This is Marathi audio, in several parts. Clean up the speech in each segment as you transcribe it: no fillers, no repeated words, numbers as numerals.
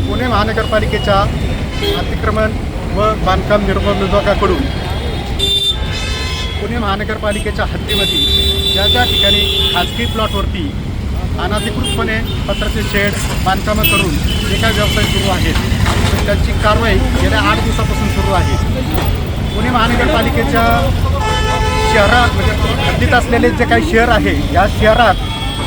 पुणे महानगरपालिकेच्या अतिक्रमण व बांधकाम निर्माण विभागाकडून पुणे महानगरपालिकेच्या हद्दीमध्ये ज्या ज्या ठिकाणी खाजगी प्लॉटवरती अनधिकृतपणे पत्राचे शेड बांधकामं करून जे काही व्यवसाय सुरू आहेत त्यांची कारवाई गेल्या 8 दिवसापासून सुरू आहे. पुणे महानगरपालिकेच्या शहरात म्हणजे हद्दीत असलेले जे काही शहर आहे या शहरात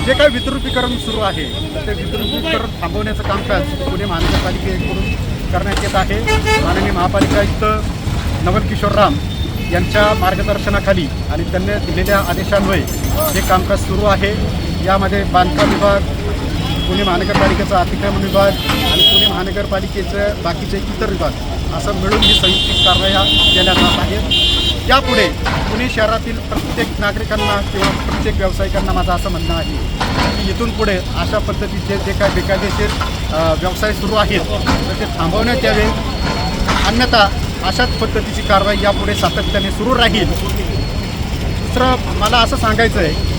जे काही विद्रुपीकरण सुरू आहे ते विद्रुपीकरण थांबवण्याचं कामकाज पुणे महानगरपालिकेकडून करण्यात येत आहे. माननीय महापालिका आयुक्त नवल किशोर राम यांच्या मार्गदर्शनाखाली आणि त्यांनी दिलेल्या आदेशान्वये हे कामकाज सुरू आहे. यामध्ये बांधकाम विभाग, पुणे महानगरपालिकेचा अतिक्रमण विभाग आणि पुणे महानगरपालिकेचं बाकीचे इतर विभाग असं मिळून ही संयुक्त कारवाया केल्या जात आहेत. यापुढे पुणे शहरातील प्रत्येक नागरिकांना किंवा प्रत्येक व्यावसायिकांना माझं असं म्हणणं आहे की इथून पुढे अशा पद्धतीचे जे काय बेकायदेशीर व्यवसाय सुरू आहेत तर ते थांबवण्यात यावे, अन्यथा अशाच पद्धतीची कारवाई यापुढे सातत्याने सुरू राहील. दुसरं मला असं सांगायचं आहे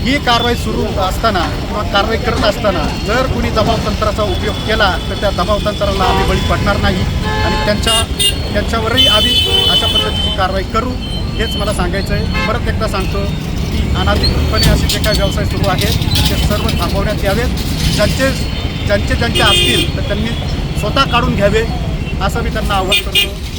ही कारवाई सुरू असताना किंवा कारवाई करत असताना जर कुणी दबावतंत्राचा उपयोग केला तर त्या दबावतंत्राला आम्ही बळी पडणार नाही आणि त्यांच्यावरही आम्ही अशा पद्धतीची कारवाई करू हेच मला सांगायचं आहे. परत एकदा सांगतो की अनधिकृतपणे असे जे काही व्यवसाय सुरू आहेत ते सर्व थांबवण्यात यावेत. ज्यांचे असतील तर त्यांनी स्वतः काढून घ्यावे असं मी त्यांना आवाहन करतो.